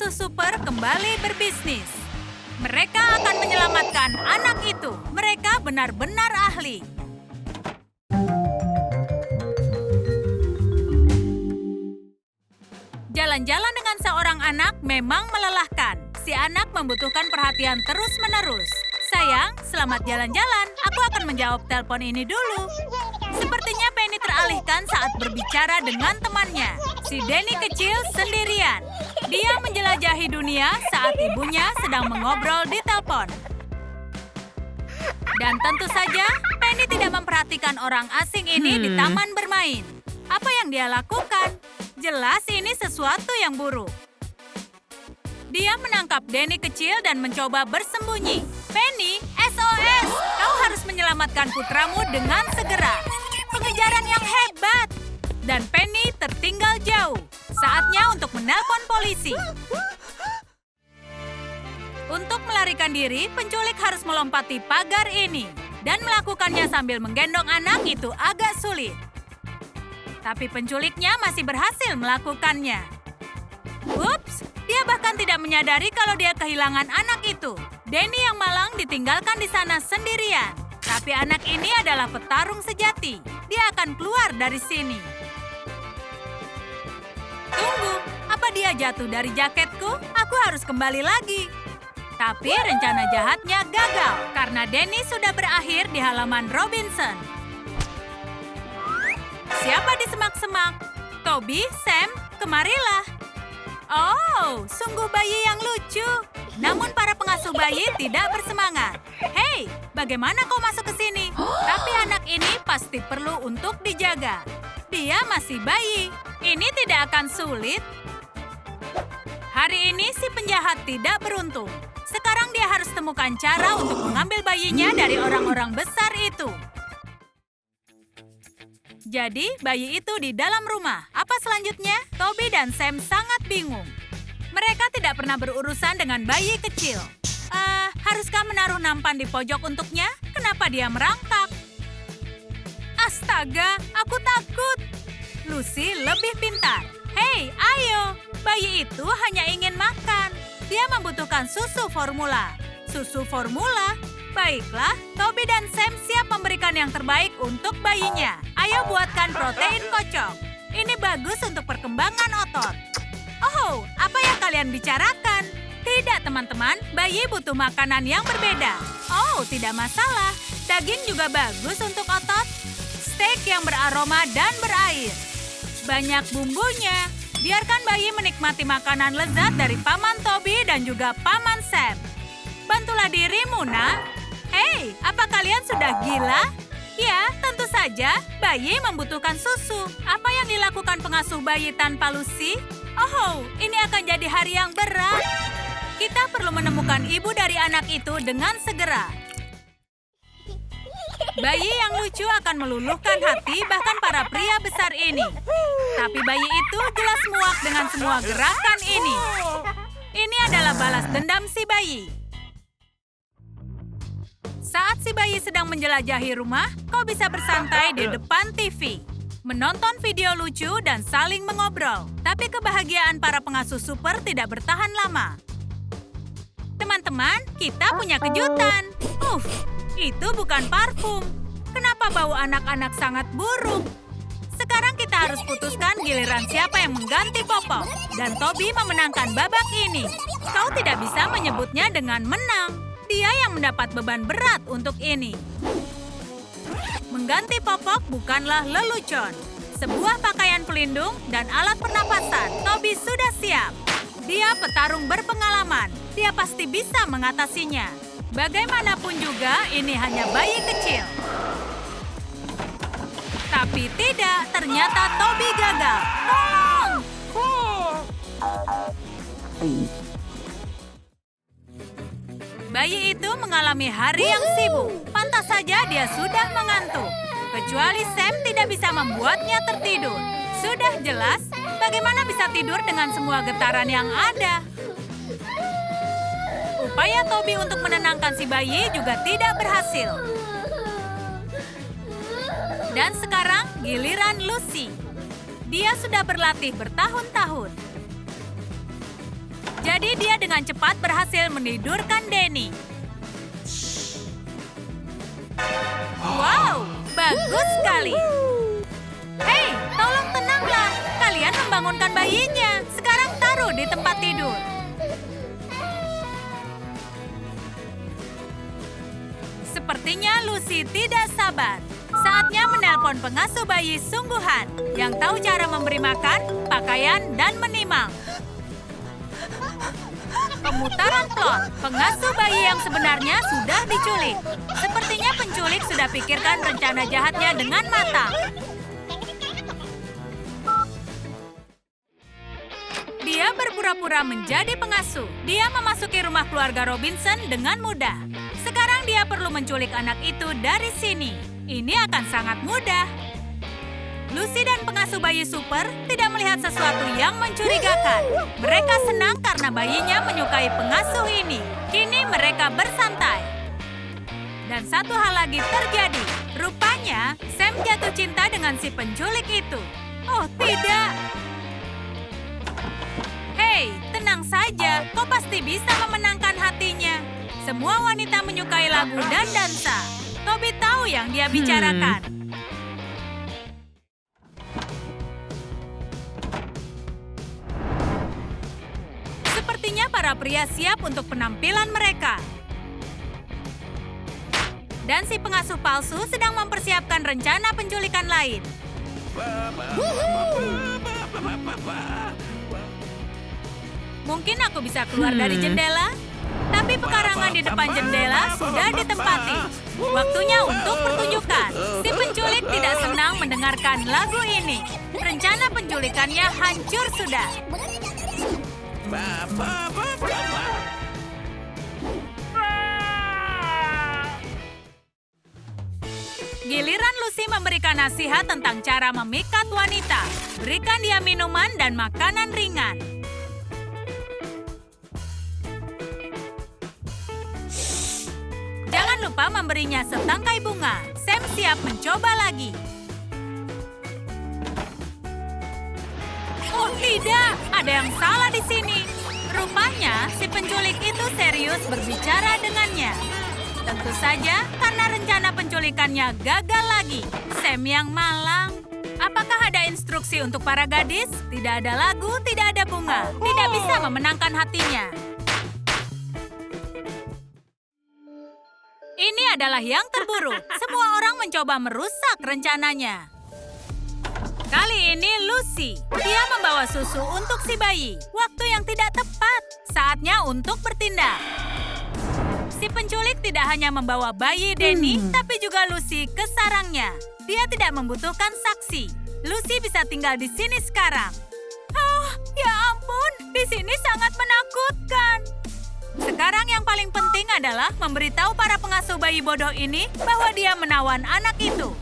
pengasuh super kembali berbisnis. Mereka akan menyelamatkan anak itu. Mereka benar-benar ahli. Jalan-jalan dengan seorang anak memang melelahkan. Si anak membutuhkan perhatian terus-menerus. Sayang, selamat jalan-jalan. Aku akan menjawab telepon ini dulu. Sepertinya Penny teralihkan saat berbicara dengan temannya. Si Denny kecil sendirian. Dia menjelajahi dunia saat ibunya sedang mengobrol di telepon. Dan tentu saja, Penny tidak memperhatikan orang asing ini di taman bermain. Apa yang dia lakukan? Jelas ini sesuatu yang buruk. Dia menangkap Denny kecil dan mencoba bersembunyi. Penny, SOS! Kau harus menyelamatkan putramu dengan segera. Pengejaran yang hebat. Dan Penny tertinggal jauh. Saatnya untuk menelpon polisi. Untuk melarikan diri, penculik harus melompati pagar ini. Dan melakukannya sambil menggendong anak itu agak sulit. Tapi penculiknya masih berhasil melakukannya. Ups, dia bahkan tidak menyadari kalau dia kehilangan anak itu. Denny yang malang ditinggalkan di sana sendirian. Tapi anak ini adalah petarung sejati. Dia akan keluar dari sini. Tunggu, apa dia jatuh dari jaketku? Aku harus kembali lagi. Tapi rencana jahatnya gagal karena Denny sudah berakhir di halaman Robinson. Siapa di semak-semak? Toby, Sam, kemarilah. Oh, sungguh bayi yang lucu. Namun para pengasuh bayi tidak bersemangat. Hei, bagaimana kau masuk ke sini? Tapi anak ini pasti perlu untuk dijaga. Dia masih bayi. Ini tidak akan sulit. Hari ini si penjahat tidak beruntung. Sekarang dia harus temukan cara untuk mengambil bayinya dari orang-orang besar itu. Jadi, bayi itu di dalam rumah. Apa selanjutnya? Toby dan Sam sangat bingung. Mereka tidak pernah berurusan dengan bayi kecil. Haruskah menaruh nampan di pojok untuknya? Kenapa dia merangkak? Astaga, aku takut. Lucy lebih pintar. Hei, ayo. Bayi itu hanya ingin makan. Dia membutuhkan susu formula. Susu formula? Baiklah, Toby dan Sam siap memberikan yang terbaik untuk bayinya. Ayo buatkan protein kocok. Ini bagus untuk perkembangan otot. Oh, apa yang kalian bicarakan? Tidak, teman-teman. Bayi butuh makanan yang berbeda. Oh, tidak masalah. Daging juga bagus untuk otot. Steak yang beraroma dan berair. Banyak bumbunya. Biarkan bayi menikmati makanan lezat dari Paman Toby dan juga Paman Sam. Bantulah dirimu, nak. Hei, apa kalian sudah gila? Ya, tentu saja. Bayi membutuhkan susu. Apa yang dilakukan pengasuh bayi tanpa Lucy? Oh, ini akan jadi hari yang berat. Kita perlu menemukan ibu dari anak itu dengan segera. Bayi yang lucu akan meluluhkan hati bahkan para pria besar ini. Tapi bayi itu jelas muak dengan semua gerakan ini. Ini adalah balas dendam si bayi. Saat si bayi sedang menjelajahi rumah, kau bisa bersantai di depan TV. Menonton video lucu dan saling mengobrol. Tapi kebahagiaan para pengasuh super tidak bertahan lama. Teman-teman, kita punya kejutan. Itu bukan parfum. Kenapa bau anak-anak sangat buruk? Sekarang kita harus putuskan giliran siapa yang mengganti popok. Dan Toby memenangkan babak ini. Kau tidak bisa menyebutnya dengan menang. Dia yang mendapat beban berat untuk ini. Mengganti popok bukanlah lelucon. Sebuah pakaian pelindung dan alat pernapasan. Toby sudah siap. Dia petarung berpengalaman. Dia pasti bisa mengatasinya. Bagaimanapun juga, ini hanya bayi kecil. Tapi tidak, ternyata Toby gagal. Tolong! Bayi itu mengalami hari yang sibuk. Pantas saja dia sudah mengantuk. Kecuali Sam tidak bisa membuatnya tertidur. Sudah jelas, bagaimana bisa tidur dengan semua getaran yang ada? Upaya Toby untuk menenangkan si bayi juga tidak berhasil. Dan sekarang giliran Lucy. Dia sudah berlatih bertahun-tahun. Jadi dengan cepat berhasil menidurkan Denny. Wow, bagus sekali. Hei, tolong tenanglah. Kalian membangunkan bayinya. Sekarang taruh di tempat tidur. Sepertinya Lucy tidak sabar. Saatnya menelpon pengasuh bayi sungguhan yang tahu cara memberi makan, pakaian, dan menimang. Pemutaran plot, pengasuh bayi yang sebenarnya sudah diculik. Sepertinya penculik sudah pikirkan rencana jahatnya dengan matang. Dia berpura-pura menjadi pengasuh. Dia memasuki rumah keluarga Robinson dengan mudah. Sekarang dia perlu menculik anak itu dari sini. Ini akan sangat mudah. Lucy dan pengasuh bayi Super tidak melihat sesuatu yang mencurigakan. Mereka senang karena bayinya menyukai pengasuh ini. Kini mereka bersantai. Dan satu hal lagi terjadi. Rupanya Sam jatuh cinta dengan si penculik itu. Oh tidak. Hei, tenang saja. Kau pasti bisa memenangkan hatinya. Semua wanita menyukai lagu dan dansa. Toby tahu yang dia bicarakan. Sepertinya para pria siap untuk penampilan mereka. Dan si pengasuh palsu sedang mempersiapkan rencana penculikan lain. Mungkin aku bisa keluar dari jendela? Tapi pekarangan di depan jendela sudah ditempati. Waktunya untuk pertunjukan. Si penculik tidak senang mendengarkan lagu ini. Rencana penculikannya hancur sudah. Giliran Lucy memberikan nasihat tentang cara memikat wanita. Berikan dia minuman dan makanan ringan. Jangan lupa memberinya setangkai bunga. Sam siap mencoba lagi. Oh tidak, ada yang salah di sini. Rupanya si penculik itu serius berbicara dengannya. Tentu saja karena rencana penculikannya gagal lagi. Sam yang malang. Apakah ada instruksi untuk para gadis? Tidak ada lagu, tidak ada bunga. Tidak bisa memenangkan hatinya. Ini adalah yang terburuk. Semua orang mencoba merusak rencananya. Kali ini Lucy. Dia membawa susu untuk si bayi. Waktu yang tidak tepat. Saatnya untuk bertindak. Si penculik tidak hanya membawa bayi Denny, tapi juga Lucy ke sarangnya. Dia tidak membutuhkan saksi. Lucy bisa tinggal di sini sekarang. Oh, ya ampun. Di sini sangat menakutkan. Sekarang yang paling penting adalah memberitahu para pengasuh bayi bodoh ini bahwa dia menawan anak itu.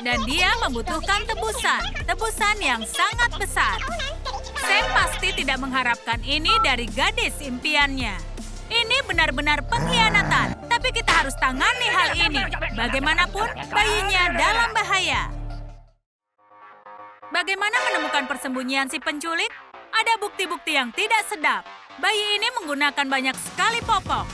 Dan dia membutuhkan tebusan yang sangat besar. Sam pasti tidak mengharapkan ini dari gadis impiannya. Ini benar-benar pengkhianatan, tapi kita harus tangani hal ini. Bagaimanapun, bayinya dalam bahaya. Bagaimana menemukan persembunyian si penculik? Ada bukti-bukti yang tidak sedap. Bayi ini menggunakan banyak sekali popok.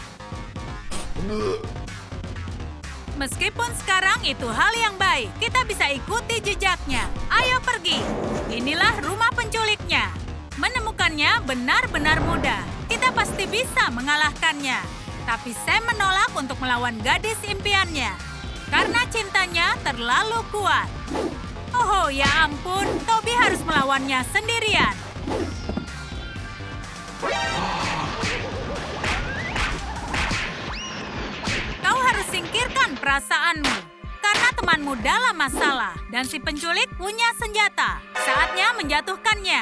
Meskipun sekarang itu hal yang baik, kita bisa ikuti jejaknya. Ayo pergi. Inilah rumah penculiknya. Menemukannya benar-benar mudah. Kita pasti bisa mengalahkannya. Tapi Sam menolak untuk melawan gadis impiannya. Karena cintanya terlalu kuat. Oh ya ampun, Toby harus melawannya sendirian. Kau harus singkirkan perasaanmu. Karena temanmu dalam masalah. Dan si penculik punya senjata. Saatnya menjatuhkannya.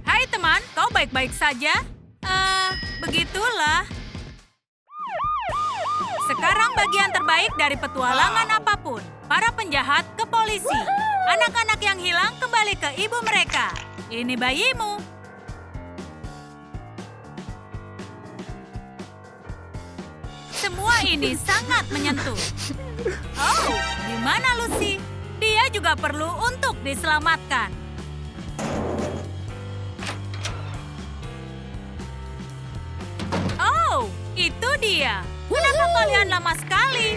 Hai teman, kau baik-baik saja? Begitulah. Sekarang bagian terbaik dari petualangan apapun. Para penjahat ke polisi. Anak-anak yang hilang kembali ke ibu mereka. ini bayimu. Semua ini sangat menyentuh. Oh, di mana Lucy? Dia juga perlu untuk diselamatkan. Oh, itu dia. Kenapa kalian lama sekali?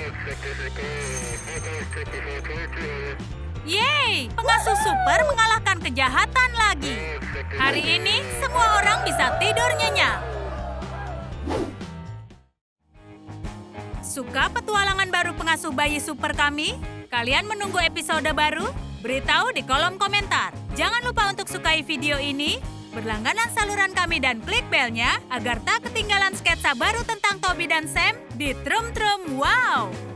Yeay, pengasuh super mengalahkan kejahatan lagi. Hari ini semua orang bisa tidur nyenyak. Suka petualangan baru pengasuh bayi super kami? Kalian menunggu episode baru? Beritahu di kolom komentar. Jangan lupa untuk sukai video ini, berlangganan saluran kami dan klik belnya agar tak ketinggalan sketsa baru tentang Toby dan Sam di Trum Trum Wow!